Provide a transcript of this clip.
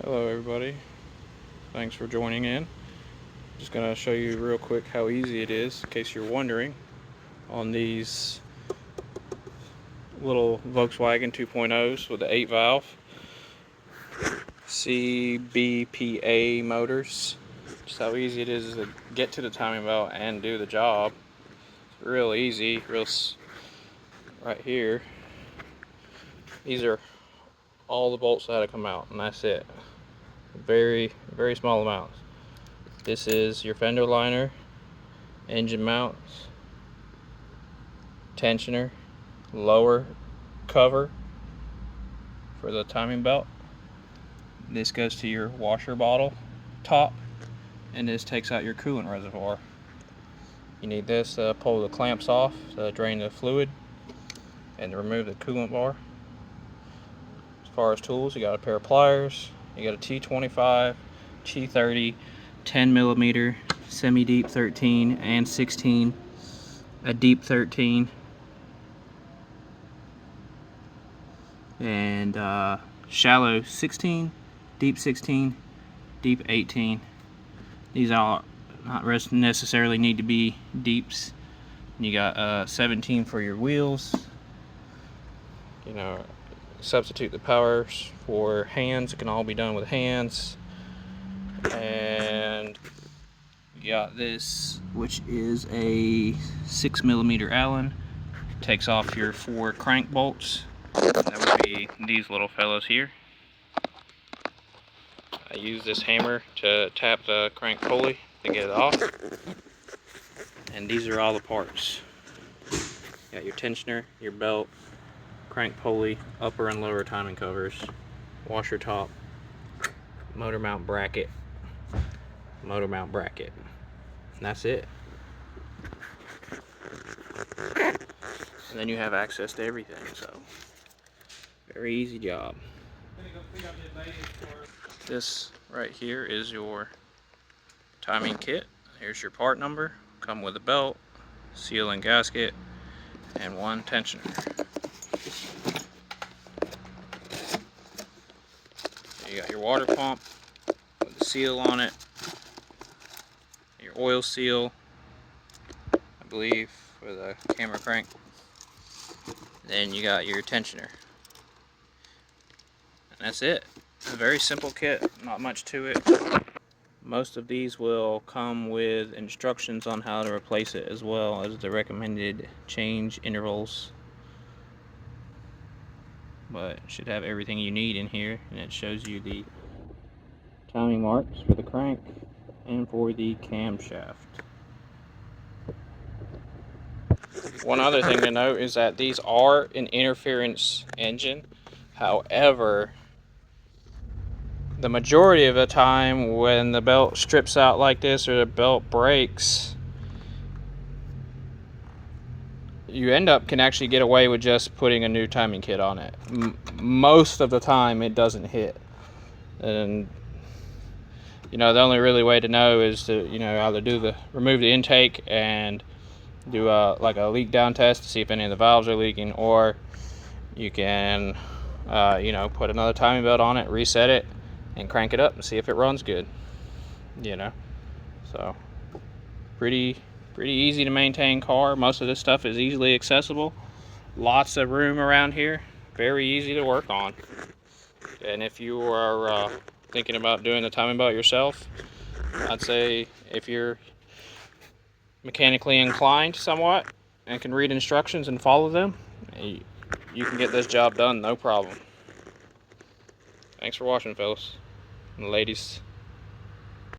Hello everybody, thanks for joining in. Just going to show you real quick how easy it is, in case you're wondering, on these little Volkswagen 2.0s with the 8 valve CBPA motors. Just how easy it is to get to the timing belt and do the job. It's real easy, right here. These are all the bolts that had to come out, and that's it. Very small amounts. This is your fender liner, engine mounts, tensioner, lower cover for the timing belt. This goes to your washer bottle top, and this takes out your coolant reservoir. You need this to pull the clamps off to drain the fluid and to remove the coolant bar. As far as tools, you got a pair of pliers, you got a T25, T30, 10 millimeter, semi-deep 13 and 16, a deep 13, and shallow 16, deep 16, deep 18. These all not necessarily need to be deeps. You got 17 for your wheels. You know, substitute the powers for hands. It can all be done with hands. And you got this, which is a 6 millimeter Allen. Takes off your 4 crank bolts. That would be these little fellows here. I use this hammer to tap the crank pulley to get it off. And these are all the parts. You got your tensioner, your belt, crank pulley, upper and lower timing covers, washer top, motor mount bracket, and that's it. And then you have access to everything, so very easy job. This right here is your timing kit. Here's your part number. Come with a belt, seal and gasket, and 1 tensioner. You got your water pump with the seal on it, your oil seal, I believe, for the camera crank. Then you got your tensioner. And that's it. It's a very simple kit, not much to it. Most of these will come with instructions on how to replace it, as well as the recommended change intervals. But it should have everything you need in here, and it shows you the timing marks for the crank and for the camshaft. One other thing to note is that these are an interference engine. However, the majority of the time when the belt strips out like this or the belt breaks, you can actually get away with just putting a new timing kit on it. Most of the time it doesn't hit. And the only really way to know is to either remove the intake and do like a leak down test to see if any of the valves are leaking, or you can put another timing belt on it, reset it, and crank it up and see if it runs good. So pretty easy to maintain car. Most of this stuff is easily accessible. Lots of room around here. Very easy to work on. And if you are thinking about doing the timing belt yourself, I'd say if you're mechanically inclined somewhat and can read instructions and follow them, you can get this job done, no problem. Thanks for watching, fellas and ladies.